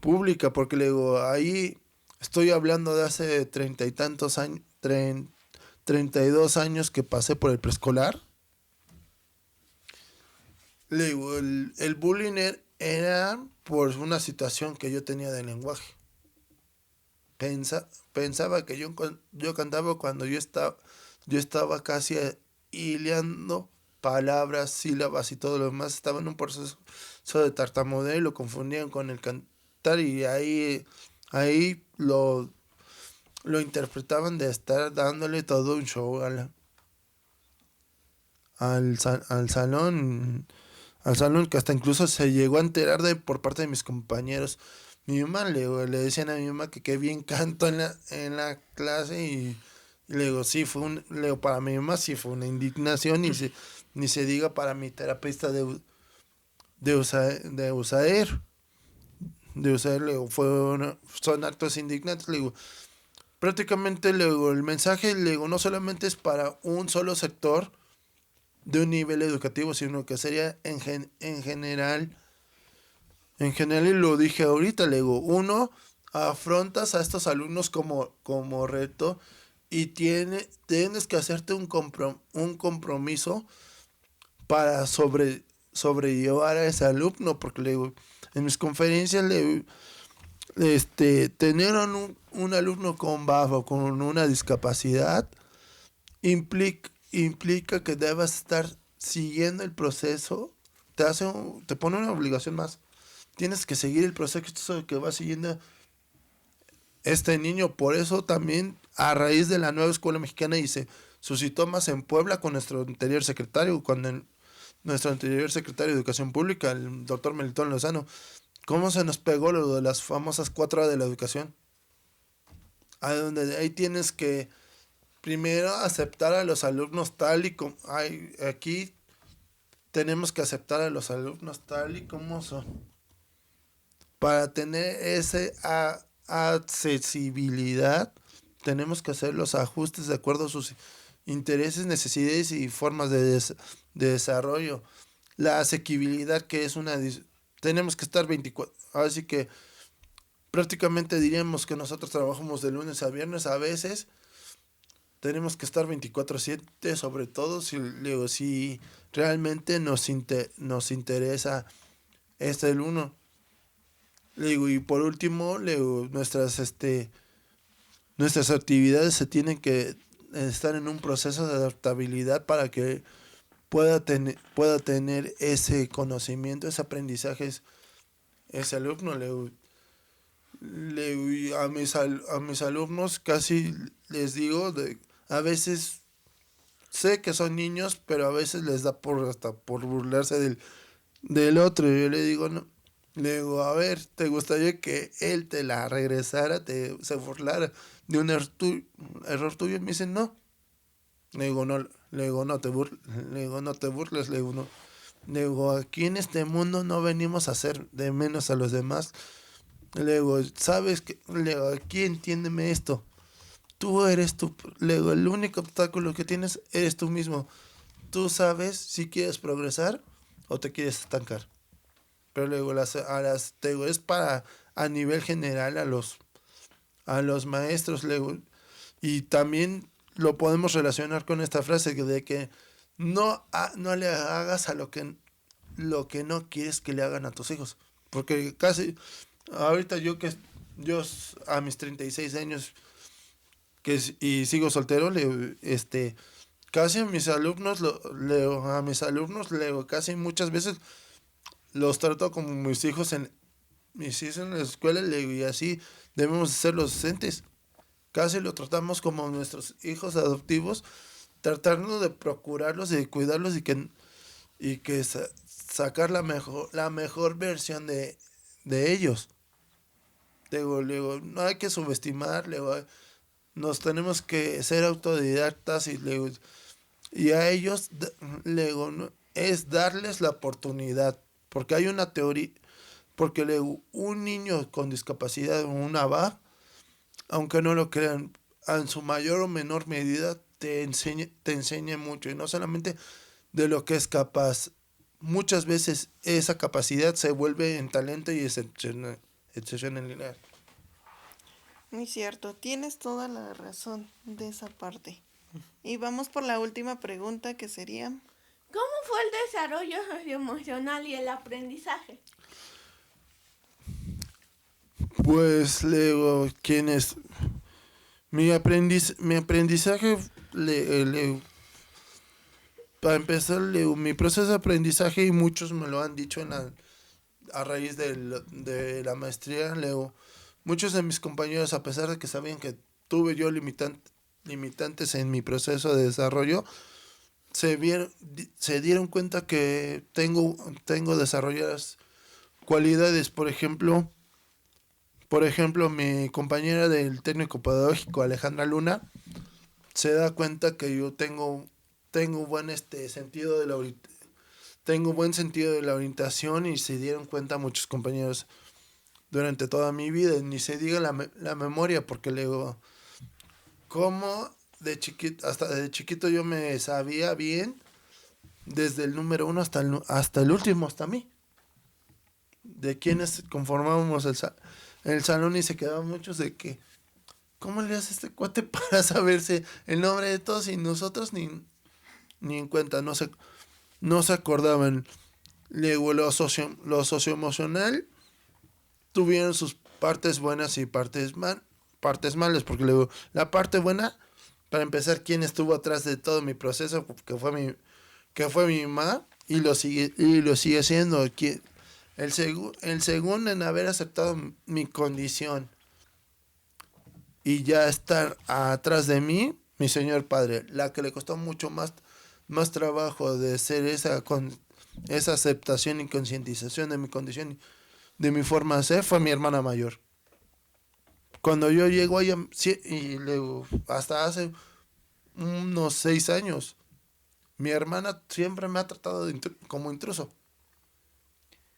Pública, porque le digo, ahí estoy hablando de hace 32 años que pasé por el preescolar. Le digo, el bullying era por una situación que yo tenía de lenguaje. Pensaba que yo cantaba cuando yo estaba casi hilando palabras, sílabas y todo lo demás. Estaba en un proceso de tartamudeo y lo confundían con el cantar y ahí lo interpretaban de estar dándole todo un show al salón, que hasta incluso se llegó a enterar por parte de mis compañeros. Mi mamá le decían a mi mamá que qué bien canto en la clase y le digo, sí, para mi mamá sí fue una indignación y ni se diga para mi terapeuta de USAER, le digo, son actos indignantes, le digo, prácticamente le digo, el mensaje, le digo, no solamente es para un solo sector de un nivel educativo, sino que sería en general. En general, y lo dije ahorita, le digo, uno, afrontas a estos alumnos como reto y tienes que hacerte un compromiso para sobrellevar a ese alumno, porque le digo, en mis conferencias tener un alumno con bajo, con una discapacidad, implica que debas estar siguiendo el proceso, te pone una obligación más. Tienes que seguir el proceso que va siguiendo este niño. Por eso también, a raíz de la nueva escuela mexicana, y se suscitó más en Puebla con nuestro anterior secretario, nuestro anterior secretario de Educación Pública, el doctor Melitón Lozano, cómo se nos pegó lo de las famosas 4 A de la educación. Ahí tienes que primero aceptar a los alumnos tal y como aquí tenemos que aceptar a los alumnos tal y como son. Para tener esa accesibilidad, tenemos que hacer los ajustes de acuerdo a sus intereses, necesidades y formas de desarrollo. La asequibilidad, que es tenemos que estar 24, así que prácticamente diríamos que nosotros trabajamos de lunes a viernes, a veces tenemos que estar 24/7, sobre todo si realmente nos interesa el uno. Le digo, y por último, le digo, nuestras actividades se tienen que estar en un proceso de adaptabilidad para que pueda tener ese conocimiento, ese aprendizaje, ese alumno. Y a mis alumnos casi les digo, a veces sé que son niños, pero a veces les da hasta por burlarse del otro. Y yo le digo, no. Le digo, a ver, ¿te gustaría que él te la regresara, se burlara de un error tuyo? Y me dicen, no. Le digo, no te burles, le digo, no. Le digo, aquí en este mundo no venimos a hacer de menos a los demás. Le digo, ¿sabes qué? Le digo, aquí entiéndeme esto. Tú eres tú. Le digo, el único obstáculo que tienes eres tú mismo. Tú sabes si quieres progresar o te quieres estancar. Pero luego te digo, es para a nivel general a los maestros, luego, y también lo podemos relacionar con esta frase de que no le hagas a lo que no quieres que le hagan a tus hijos. Porque casi, ahorita yo a mis 36 años y sigo soltero, casi a mis alumnos, casi muchas veces los trato como mis hijos en la escuela, y así debemos ser los docentes. Casi lo tratamos como nuestros hijos adoptivos, tratando de procurarlos y de cuidarlos y que sacar la mejor versión de ellos. Luego, no hay que subestimar, nos tenemos que ser autodidactas y a ellos, luego, ¿no? Es darles la oportunidad, porque hay una teoría, porque un niño con discapacidad o una VA, aunque no lo crean, en su mayor o menor medida te enseña mucho, y no solamente de lo que es capaz. Muchas veces esa capacidad se vuelve en talento y excepcionalidad. Muy cierto, tienes toda la razón de esa parte. Y vamos por la última pregunta, que sería... ¿Cómo fue el desarrollo socioemocional y el aprendizaje? Pues luego, mi aprendizaje, para empezar, mi proceso de aprendizaje, y muchos me lo han dicho a raíz de la maestría, muchos de mis compañeros, a pesar de que sabían que tuve yo limitantes en mi proceso de desarrollo, se dieron cuenta que tengo desarrolladas cualidades. Por ejemplo, mi compañera del técnico pedagógico, Alejandra Luna, se da cuenta que yo tengo buen sentido tengo buen sentido de la orientación, y se dieron cuenta muchos compañeros durante toda mi vida. Ni se diga la memoria, porque luego, como hasta de chiquito yo me sabía bien, desde el número 1 hasta el último, hasta mí, de quienes conformábamos el salón, y se quedaban muchos de que, ¿cómo le hace este cuate para saberse el nombre de todos? Y nosotros ni en cuenta, no se acordaban. Luego, lo socioemocional tuvieron sus partes buenas y partes malas, porque luego la parte buena, para empezar, quien estuvo atrás de todo mi proceso, que fue mi mamá, y lo sigue siendo. El segundo en haber aceptado mi condición y ya estar atrás de mí, mi señor padre. La que le costó mucho más trabajo de ser esa aceptación y concientización de mi condición, de mi forma de ser, fue mi hermana mayor. Cuando yo llego allá, y luego, hasta hace unos 6 años, mi hermana siempre me ha tratado como intruso.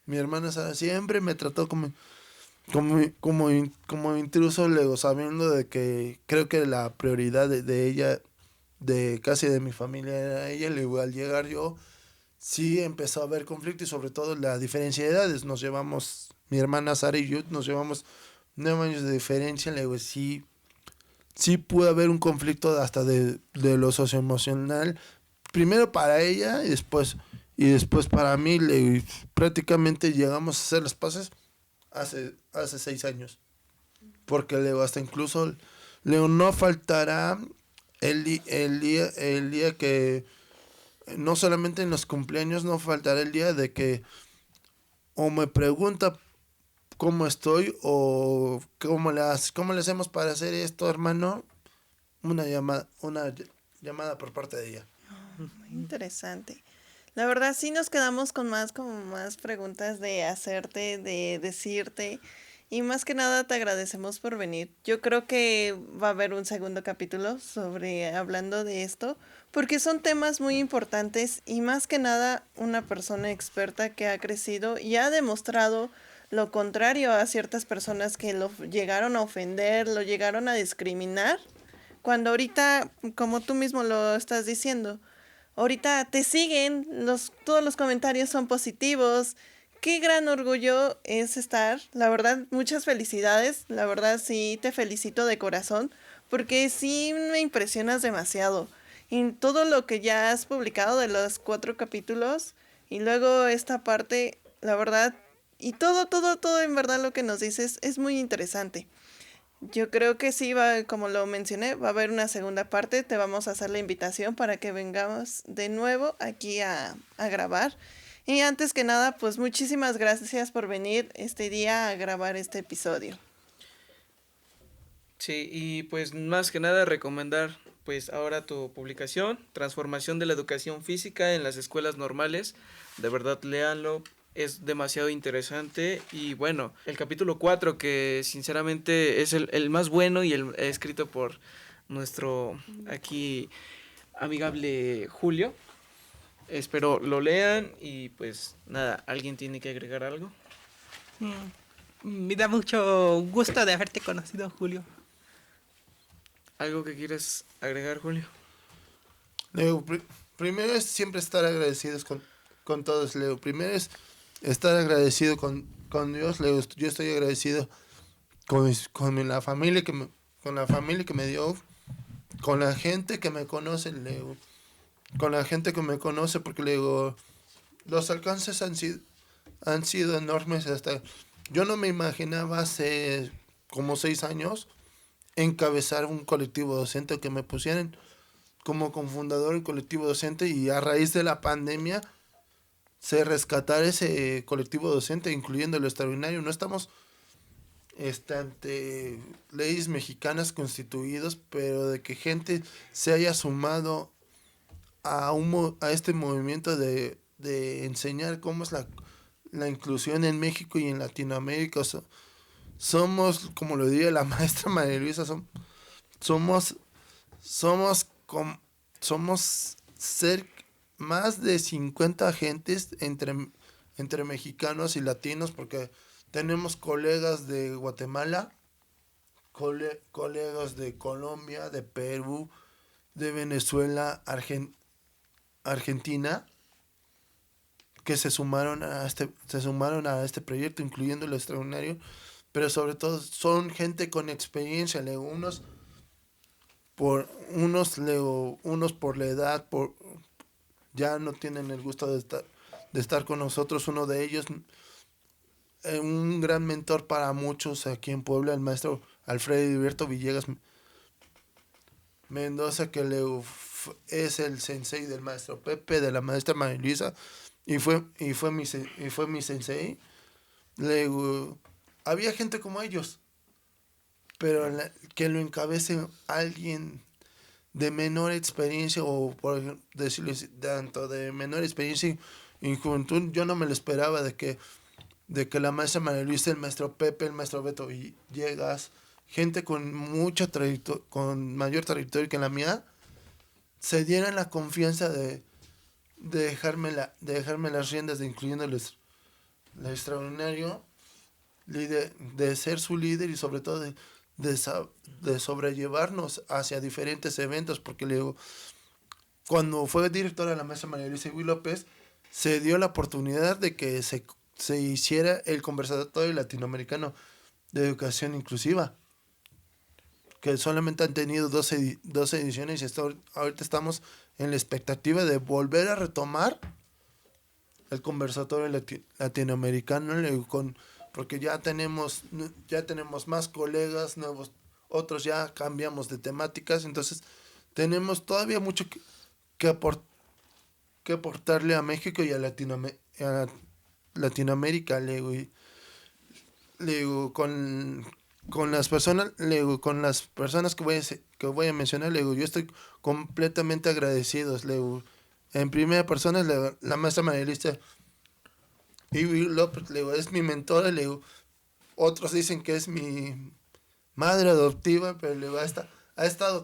Mi hermana siempre me trató como intruso, luego, sabiendo de que creo que la prioridad de ella, casi de mi familia, era ella. Luego, al llegar yo, sí empezó a haber conflicto, y sobre todo la diferencia de edades. Mi hermana Sara y yo nos llevamos 9 años de diferencia. Luego, sí pudo haber un conflicto hasta de lo socioemocional, primero para ella y después para mí. Prácticamente llegamos a hacer las paces hace 6 años, porque luego hasta incluso no faltará el día que, no solamente en los cumpleaños, no faltará el día de que o me pregunta cómo estoy, o cómo le hacemos para hacer esto, hermano. Una llamada por parte de ella. Muy interesante. La verdad, sí nos quedamos con más preguntas de hacerte, de decirte, Y más que nada te agradecemos por venir. Yo creo que va a haber un segundo capítulo sobre hablando de esto, porque son temas muy importantes y más que nada una persona experta que ha crecido y ha demostrado lo contrario a ciertas personas que lo llegaron a ofender, lo llegaron a discriminar, cuando ahorita, como tú mismo lo estás diciendo, ahorita te siguen, todos los comentarios son positivos. Qué gran orgullo es estar, la verdad, muchas felicidades, la verdad sí te felicito de corazón, porque sí me impresionas demasiado. Y todo lo que ya has publicado de los 4 capítulos, y luego esta parte, la verdad, y todo en verdad lo que nos dices es muy interesante. Yo creo que sí, como lo mencioné, va a haber una segunda parte. Te vamos a hacer la invitación para que vengamos de nuevo aquí a grabar. Y antes que nada, pues muchísimas gracias por venir este día a grabar este episodio. Sí, y pues más que nada recomendar pues ahora tu publicación, Transformación de la Educación Física en las Escuelas Normales. De verdad, léanlo, es demasiado interesante. Y bueno, el capítulo 4, que sinceramente es el más bueno y el escrito por nuestro aquí amigable Julio. Espero lo lean y pues nada, ¿alguien tiene que agregar algo? Me da mucho gusto de haberte conocido, Julio. ¿Algo que quieras agregar, Julio? Leo, primero es siempre estar agradecidos con todos, Leo. Primero es estar agradecido con Dios, Leo. Yo estoy agradecido con la familia con la familia que me dio, con la gente que me conoce, Leo. Con la gente que me conoce, porque Leo, los alcances han sido enormes hasta... Yo no me imaginaba hace como 6 años encabezar un colectivo docente o que me pusieran como cofundador del colectivo docente, y a raíz de la pandemia se rescatar ese colectivo docente, incluyendo lo extraordinario. No estamos ante leyes mexicanas constituidos, pero de que gente se haya sumado a este movimiento de enseñar cómo es la inclusión en México y en Latinoamérica. Somos, como lo diría la maestra María Luisa, somos más de 50 agentes entre mexicanos y latinos, porque tenemos colegas de Guatemala, colegas de Colombia, de Perú, de Venezuela, Argentina, que se sumaron a este proyecto, incluyendo lo extraordinario, pero sobre todo son gente con experiencia, Leo. Unos por la edad, ya no tienen el gusto de estar con nosotros. Uno de ellos, un gran mentor para muchos aquí en Puebla, el maestro Alfredo Heriberto Villegas Mendoza, que es el sensei del maestro Pepe, de la maestra María Luisa, y fue mi sensei. Había gente como ellos, pero que lo encabece alguien de menor experiencia, o por decirlo así, tanto de menor experiencia y juventud, yo no me lo esperaba, de que la maestra María Luisa, el maestro Pepe, el maestro Beto Villegas, gente con con mayor trayectoria que la mía, se dieran la confianza de dejarme las riendas, incluyendo el extraordinario, de ser su líder, y sobre todo de sobrellevarnos hacia diferentes eventos, porque cuando fue directora la maestra María Luisa Gui López, se dio la oportunidad de que se hiciera el conversatorio latinoamericano de educación inclusiva, que solamente han tenido 12 ediciones, y ahorita estamos en la expectativa de volver a retomar el conversatorio latinoamericano, porque ya tenemos más colegas nuevos, otros ya cambiamos de temáticas, entonces tenemos todavía mucho que aportarle a México y a Latinoamérica, con las personas que voy a mencionar, yo estoy completamente agradecido. En primera persona, la maestra María Luisa López, es mi mentora, otros dicen que es mi madre adoptiva, pero le va ha estado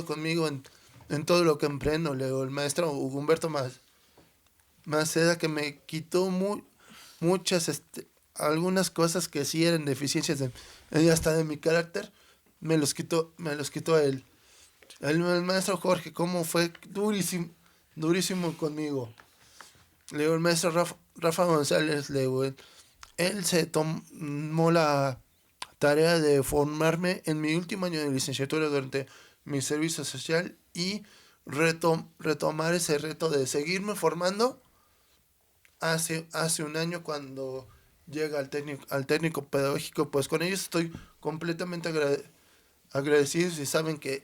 conmigo en todo lo que emprendo. El maestro Hugo Humberto Maceda, que me quitó muchas, algunas cosas que sí eran deficiencias hasta de mi carácter, me los quitó él. El maestro Jorge, cómo fue durísimo conmigo. El maestro Rafa González, él se tomó la tarea de formarme en mi último año de licenciatura durante mi servicio social y retomar ese reto de seguirme formando hace un año cuando llega al técnico pedagógico. Pues con ellos estoy completamente agradecido y saben que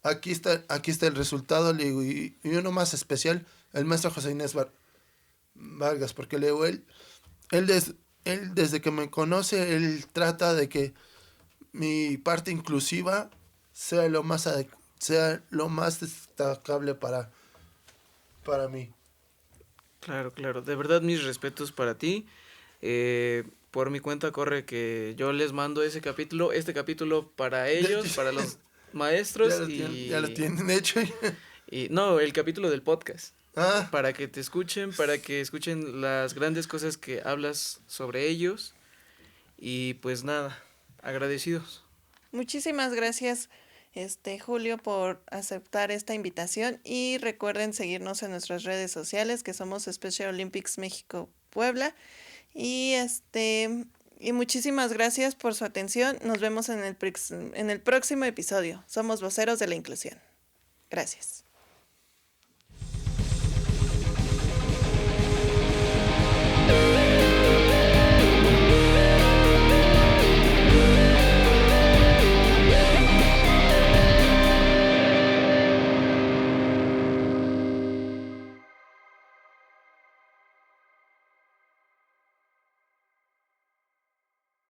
aquí está el resultado. Le digo, y uno más especial, el maestro José Inés Vargas, porque le digo, él desde que me conoce, él trata de que mi parte inclusiva sea lo más destacable para mí. Claro, claro. De verdad, mis respetos para ti. Por mi cuenta corre que yo les mando este capítulo para ellos, para los maestros Ya lo tienen hecho. y no, el capítulo del podcast. Ah, Para que te escuchen, para que escuchen las grandes cosas que hablas sobre ellos. Y pues nada, agradecidos. Muchísimas gracias, Julio, por aceptar esta invitación y recuerden seguirnos en nuestras redes sociales, que somos Special Olympics México Puebla, y y muchísimas gracias por su atención. Nos vemos en el próximo episodio. Somos voceros de la inclusión. Gracias.